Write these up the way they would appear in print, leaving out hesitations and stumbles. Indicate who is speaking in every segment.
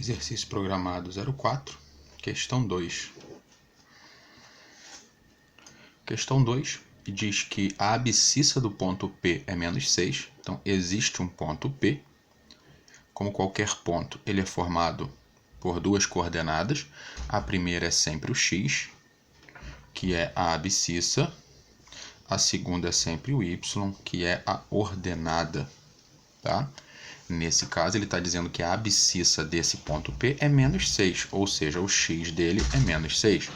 Speaker 1: Exercício programado 04, questão 2. Questão 2 diz que a abscissa do ponto P é menos 6. Então, existe um ponto P. Como qualquer ponto, ele é formado por duas coordenadas. A primeira é sempre o x, que é a abscissa. A segunda é sempre o y, que é a ordenada. Tá? Nesse caso, ele está dizendo que a abscissa desse ponto P é menos 6, ou seja, o x dele é menos 6.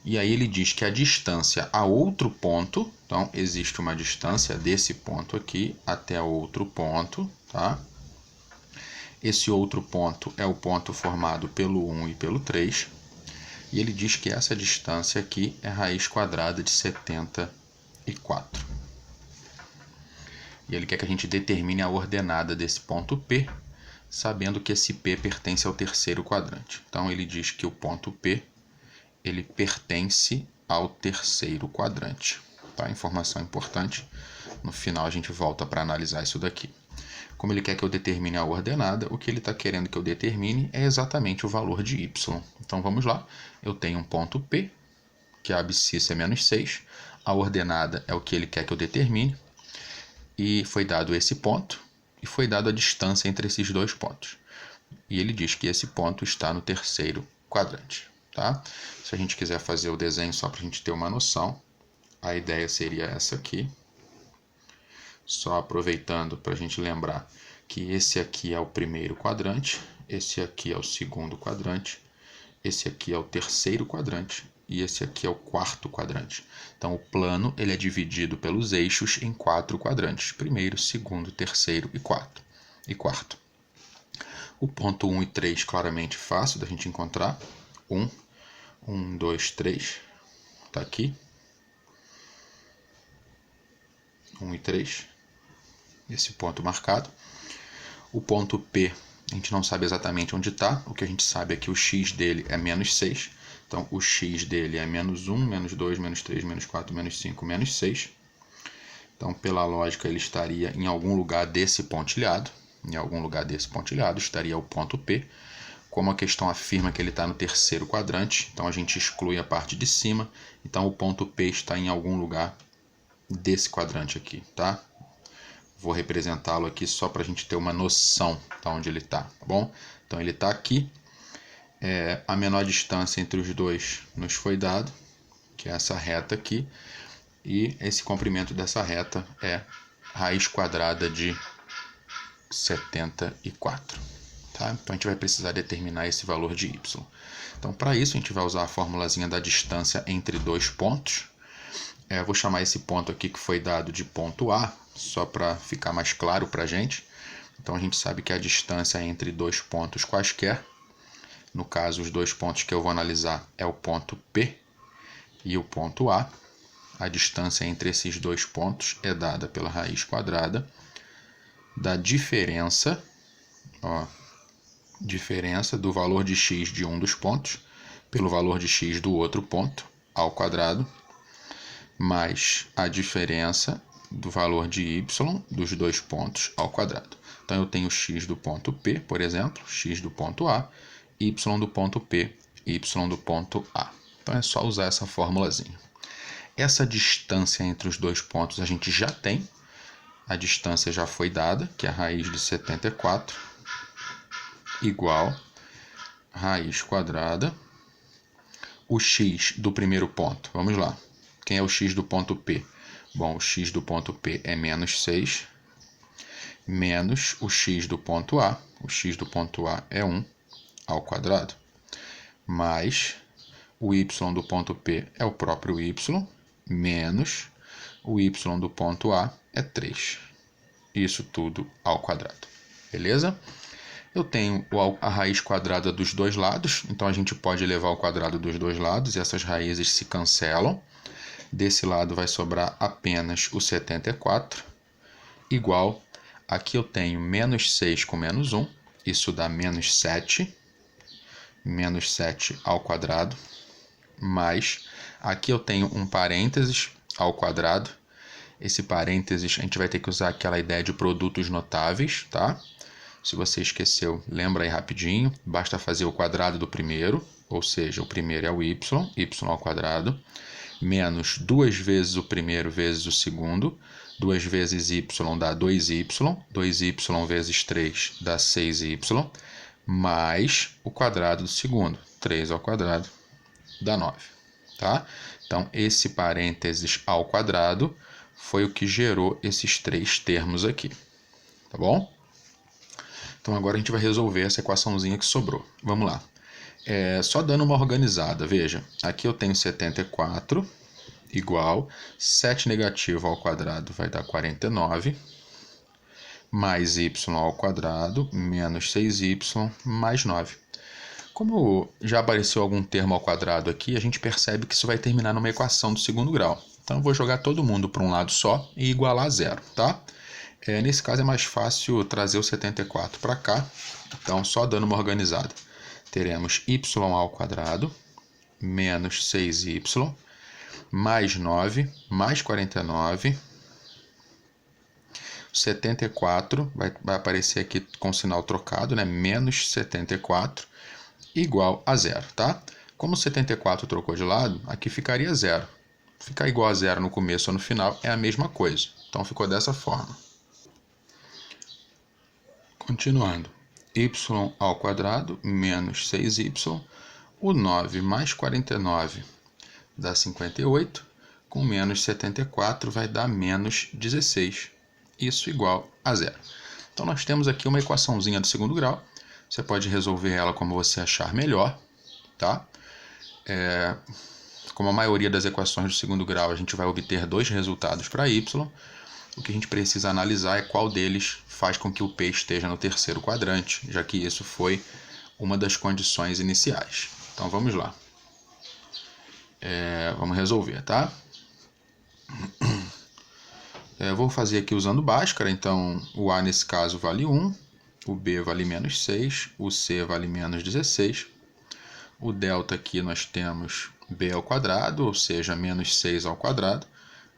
Speaker 1: E aí ele diz que a distância a outro ponto, então existe uma distância desse ponto aqui até outro ponto, tá? Esse outro ponto é o ponto formado pelo 1 e pelo 3. E ele diz que essa distância aqui é raiz quadrada de 74. E ele quer que a gente determine a ordenada desse ponto P, sabendo que esse P pertence ao terceiro quadrante. Então, ele diz que o ponto P ele pertence ao terceiro quadrante. Tá? Informação importante. No final, a gente volta para analisar isso daqui. Como ele quer que eu determine a ordenada, o que ele está querendo que eu determine é exatamente o valor de y. Então, vamos lá. Eu tenho um ponto P, que a abscissa é menos 6. A ordenada é o que ele quer que eu determine. E foi dado esse ponto, e foi dado a distância entre esses dois pontos. E ele diz que esse ponto está no terceiro quadrante. Tá? Se a gente quiser fazer o desenho só para a gente ter uma noção, a ideia seria essa aqui. Só aproveitando para a gente lembrar que esse aqui é o primeiro quadrante, esse aqui é o segundo quadrante, esse aqui é o terceiro quadrante e esse aqui é o quarto quadrante. Então, o plano ele é dividido pelos eixos em 4 quadrantes. Primeiro, segundo, terceiro e quarto. O ponto 1 e 3 claramente fácil da gente encontrar. 1, 2, 3. Está aqui. 1 e 3. Esse ponto marcado. O ponto P, a gente não sabe exatamente onde está. O que a gente sabe é que o x dele é menos 6. Então, o x dele é menos 1, menos 2, menos 3, menos 4, menos 5, menos 6. Então, pela lógica, ele estaria em algum lugar desse pontilhado. Em algum lugar desse pontilhado estaria o ponto P. Como a questão afirma que ele está no terceiro quadrante, então a gente exclui a parte de cima. Então, o ponto P está em algum lugar desse quadrante aqui, tá? Vou representá-lo aqui só para a gente ter uma noção de onde ele está, tá bom? Então, ele está aqui. A menor distância entre os dois nos foi dado, que é essa reta aqui, e esse comprimento dessa reta é raiz quadrada de 74. Tá? Então, a gente vai precisar determinar esse valor de y. Então, para isso, a gente vai usar a formulazinha da distância entre dois pontos. Vou chamar esse ponto aqui que foi dado de ponto A, só para ficar mais claro para a gente. Então, a gente sabe que a distância entre dois pontos quaisquer, no caso, os dois pontos que eu vou analisar é o ponto P e o ponto A. A distância entre esses dois pontos é dada pela raiz quadrada da diferença, diferença do valor de x de um dos pontos pelo valor de x do outro ponto ao quadrado, mais a diferença do valor de y dos dois pontos ao quadrado. Então, eu tenho x do ponto P, por exemplo, x do ponto A, y do ponto P, y do ponto A. Então, é só usar essa formulazinha. Essa distância entre os dois pontos a gente já tem. A distância já foi dada, que é a raiz de 74, igual raiz quadrada. O x do primeiro ponto, vamos lá. Quem é o x do ponto P? Bom, o x do ponto P é menos 6, menos o x do ponto A. O x do ponto A é 1 ao quadrado, mais o y do ponto P é o próprio y, menos o y do ponto A é 3. Isso tudo ao quadrado. Beleza? Eu tenho a raiz quadrada dos dois lados, então a gente pode elevar ao quadrado dos dois lados e essas raízes se cancelam. Desse lado vai sobrar apenas o 74, igual, aqui eu tenho menos 6 com menos 1, isso dá menos 7 ao quadrado, mais, aqui eu tenho um parênteses ao quadrado. Esse parênteses a gente vai ter que usar aquela ideia de produtos notáveis, tá? Se você esqueceu, lembra aí rapidinho. Basta fazer o quadrado do primeiro, ou seja, o primeiro é o y ao quadrado, menos 2 vezes o primeiro vezes o segundo. 2 vezes y dá 2y, 2y vezes 3 dá 6y, mais o quadrado do segundo, 3 ao quadrado dá 9, tá? Então, esse parênteses ao quadrado foi o que gerou esses três termos aqui, tá bom? Então, agora a gente vai resolver essa equaçãozinha que sobrou. Vamos lá. Só dando uma organizada, veja, aqui eu tenho 74 igual 7 negativo ao quadrado vai dar 49, mais y ao quadrado menos 6y mais 9. Como já apareceu algum termo ao quadrado aqui, a gente percebe que isso vai terminar numa equação do segundo grau. Então eu vou jogar todo mundo para um lado só e igualar a zero, tá? Nesse caso é mais fácil trazer o 74 para cá, então só dando uma organizada. Teremos y ao quadrado menos 6y mais 9, mais 49. 74 vai aparecer aqui com o sinal trocado, né? Menos 74 igual a zero, tá? Como 74 trocou de lado, aqui ficaria zero. Ficar igual a zero no começo ou no final é a mesma coisa. Então ficou dessa forma. Continuando. Y ao quadrado menos 6y. O 9 mais 49 dá 58. Com menos 74 vai dar menos 16. Isso igual a zero. Então nós temos aqui uma equaçãozinha do segundo grau. Você pode resolver ela como você achar melhor, tá? Como a maioria das equações do segundo grau, a gente vai obter dois resultados para y. O que a gente precisa analisar é qual deles faz com que o P esteja no terceiro quadrante, já que isso foi uma das condições iniciais. Então vamos lá. Vamos resolver, tá? Eu vou fazer aqui usando Bhaskara, então o A nesse caso vale 1, o B vale menos 6, o C vale menos 16. O delta aqui nós temos B ao quadrado, ou seja, menos 6 ao quadrado,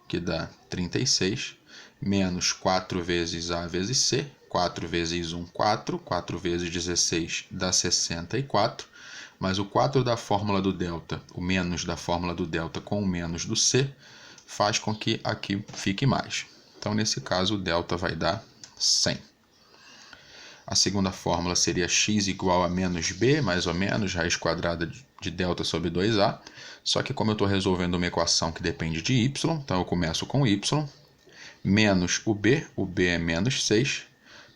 Speaker 1: que dá 36, menos 4 vezes A vezes C, 4 vezes 1, 4, 4 vezes 16 dá 64, mas o 4 da fórmula do delta, o menos da fórmula do delta com o menos do C, faz com que aqui fique mais. Então, nesse caso, o delta vai dar 100. A segunda fórmula seria x igual a menos b, mais ou menos, raiz quadrada de delta sobre 2a. Só que como eu estou resolvendo uma equação que depende de y, então eu começo com y, menos o b é menos 6,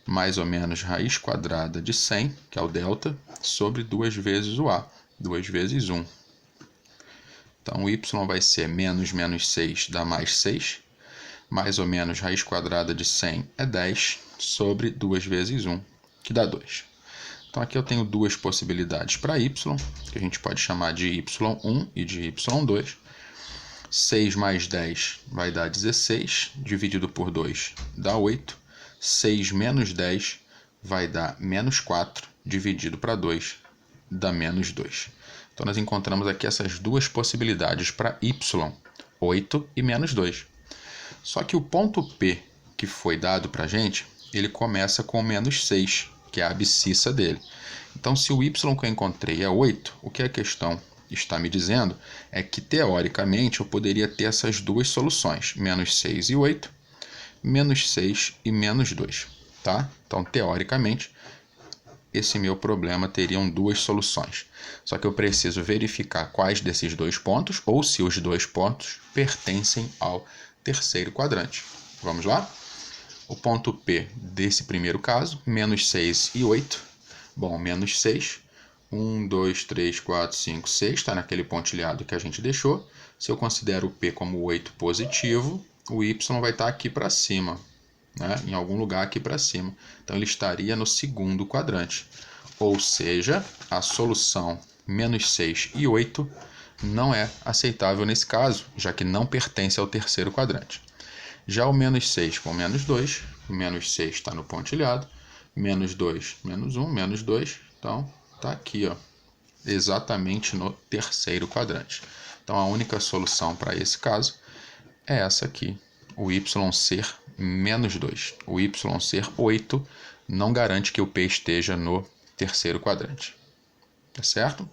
Speaker 1: mais ou menos raiz quadrada de 100, que é o delta, sobre 2 vezes o a, 2 vezes 1. Então, o y vai ser menos 6 dá mais 6, mais ou menos raiz quadrada de 100 é 10, sobre 2 vezes 1, que dá 2. Então, aqui eu tenho duas possibilidades para y, que a gente pode chamar de y1 e de y2. 6 mais 10 vai dar 16, dividido por 2 dá 8. 6 menos 10 vai dar menos 4, dividido para 2 dá menos 2. Então, nós encontramos aqui essas duas possibilidades para y, 8 e menos 2. Só que o ponto P que foi dado para a gente, ele começa com menos 6, que é a abscissa dele. Então, se o y que eu encontrei é 8, o que a questão está me dizendo é que, teoricamente, eu poderia ter essas duas soluções, menos 6 e 8, menos 6 e menos 2. Tá? Então, teoricamente, esse meu problema teriam duas soluções. Só que eu preciso verificar quais desses dois pontos, ou se os dois pontos pertencem ao terceiro quadrante. Vamos lá? O ponto P desse primeiro caso, menos 6 e 8. Bom, menos 6, 1, 2, 3, 4, 5, 6, está naquele pontilhado que a gente deixou. Se eu considero o P como 8 positivo, o Y vai estar aqui para cima, né? Em algum lugar aqui para cima. Então, ele estaria no segundo quadrante. Ou seja, a solução menos 6 e 8 não é aceitável nesse caso, já que não pertence ao terceiro quadrante. Já o menos 6 com menos 2, o menos 6 está no pontilhado, menos 2, menos 1, menos 2, então está aqui, ó, exatamente no terceiro quadrante. Então, a única solução para esse caso é essa aqui, o y ser menos 2. O y ser 8 não garante que o P esteja no terceiro quadrante. Tá certo?